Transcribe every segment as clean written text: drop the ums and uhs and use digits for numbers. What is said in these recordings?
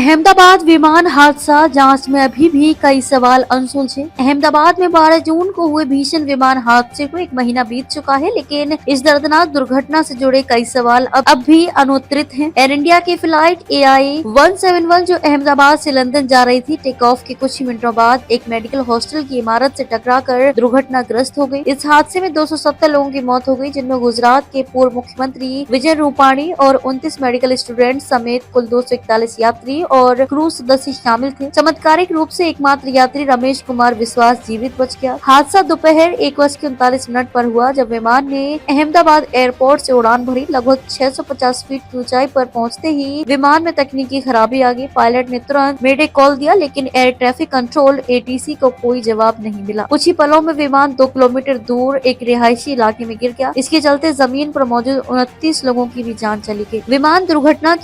अहमदाबाद विमान हादसा जांच में अभी भी कई सवाल अनसुलझे। अहमदाबाद में 12 जून को हुए भीषण विमान हादसे को एक महीना बीत चुका है, लेकिन इस दर्दनाक दुर्घटना से जुड़े कई सवाल अब भी अनुत्तरित हैं। एयर इंडिया की फ्लाइट AI 171 जो अहमदाबाद से लंदन जा रही थी, टेक ऑफ के कुछ ही मिनटों बाद एक मेडिकल हॉस्टल की इमारत से टकराकर दुर्घटनाग्रस्त हो गई। इस हादसे में 270 लोगों की मौत हो गई, जिनमें गुजरात के पूर्व मुख्यमंत्री विजय रूपाणी और 29 मेडिकल स्टूडेंट समेत कुल 241 यात्री और क्रू सदस्य शामिल थे। चमत्कारिक रूप से एकमात्र यात्री रमेश कुमार विश्वास जीवित बच गया। हादसा दोपहर 1:39 पर हुआ, जब विमान ने अहमदाबाद एयरपोर्ट से उड़ान भरी। लगभग 650 फीट की ऊंचाई पर पहुंचते ही विमान में तकनीकी खराबी आ गई। पायलट ने तुरंत मेडे कॉल दिया, लेकिन एयर ट्रैफिक कंट्रोल ATC को कोई जवाब नहीं मिला। कुछ ही पलों में विमान 2 किलोमीटर दूर एक रिहायशी इलाके में गिर गया। इसके चलते जमीन पर मौजूद 29 लोगों की भी जान चली गई। विमान दुर्घटना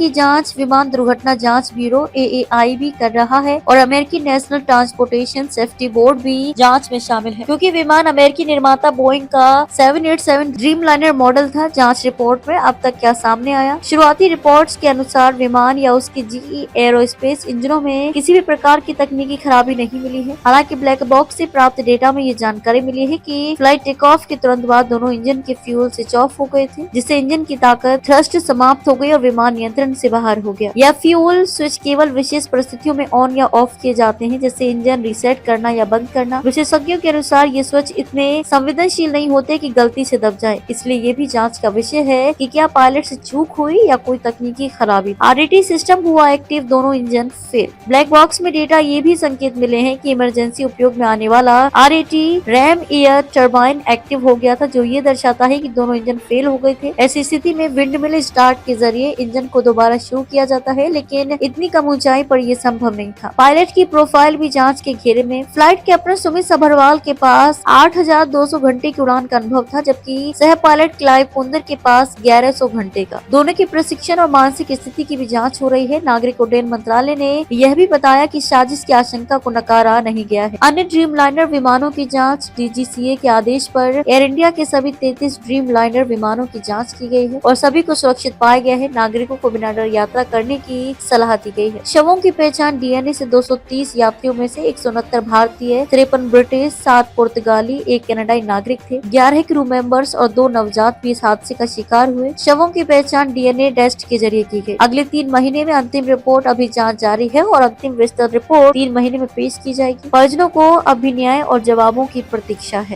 जांच ब्यूरो AAI भी कर रहा है और अमेरिकी नेशनल ट्रांसपोर्टेशन सेफ्टी बोर्ड भी जांच में शामिल है, क्योंकि विमान अमेरिकी निर्माता बोइंग का 787 ड्रीमलाइनर मॉडल था। जांच रिपोर्ट में अब तक क्या सामने आया? शुरुआती रिपोर्ट्स के अनुसार विमान या उसके GE एरोस्पेस इंजनों में किसी भी प्रकार की तकनीकी खराबी नहीं मिली है। हालांकि ब्लैक बॉक्स से प्राप्त डेटा में ये जानकारी मिली है कि फ्लाइट टेक ऑफ के तुरंत बाद दोनों इंजन के फ्यूल स्विच ऑफ हो गए थे, जिससे इंजन की ताकत थ्रस्ट समाप्त हो गई और विमान नियंत्रण से बाहर हो गया। यह फ्यूल स्विच केवल विशेष परिस्थितियों में ऑन या ऑफ किए जाते हैं, जैसे इंजन रीसेट करना या बंद करना। विशेषज्ञों के अनुसार ये स्विच इतने संवेदनशील नहीं होते कि गलती से दब जाए, इसलिए ये भी जांच का विषय है कि क्या पायलट से चूक हुई या कोई तकनीकी खराबी। RAT सिस्टम हुआ एक्टिव, दोनों इंजन फेल। ब्लैक बॉक्स में डेटा ये भी संकेत मिले हैं कि इमरजेंसी उपयोग में आने वाला RAT RAM air turbine active हो गया था, जो ये दर्शाता है कि दोनों इंजन फेल हो गए थे। ऐसी स्थिति में विंडमिल स्टार्ट के जरिए इंजन को दोबारा शुरू किया जाता है, लेकिन इतनी कम ऊंचाई पर यह संभव नहीं था। पायलट की प्रोफाइल भी जांच के घेरे में। फ्लाइट कैप्टन सुमित सभरवाल के पास 8,200 घंटे की उड़ान का अनुभव था, जबकि सह पायलट क्लाइव कुंदर के पास 1100 घंटे का। दोनों की प्रशिक्षण और मानसिक स्थिति की भी जांच हो रही है। नागरिक उड्डयन मंत्रालय ने यह भी बताया कि साजिश की आशंका को नकारा नहीं गया है। अन्य ड्रीमलाइनर विमानों की जांच DGCA के आदेश पर एयर इंडिया के सभी 33 ड्रीमलाइनर विमानों की जांच की गई है और सभी को सुरक्षित पाया गया है। नागरिकों को बिना डर यात्रा करने की सलाह दी गई है। शवों की पहचान DNA से 230 यात्रियों में से 169 भारतीय, 53 ब्रिटिश, 7 पुर्तगाली, 1 कनाडाई नागरिक थे। 11 क्रू मेंबर्स और 2 नवजात भी इस हादसे का शिकार हुए। शवों की पहचान DNA टेस्ट के जरिए की गई। अगले 3 महीने में अंतिम रिपोर्ट, अभी जांच जारी है और अंतिम विस्तृत रिपोर्ट 3 महीने में पेश की जाएगी। परिजनों को अभी न्याय और जवाबों की प्रतीक्षा है।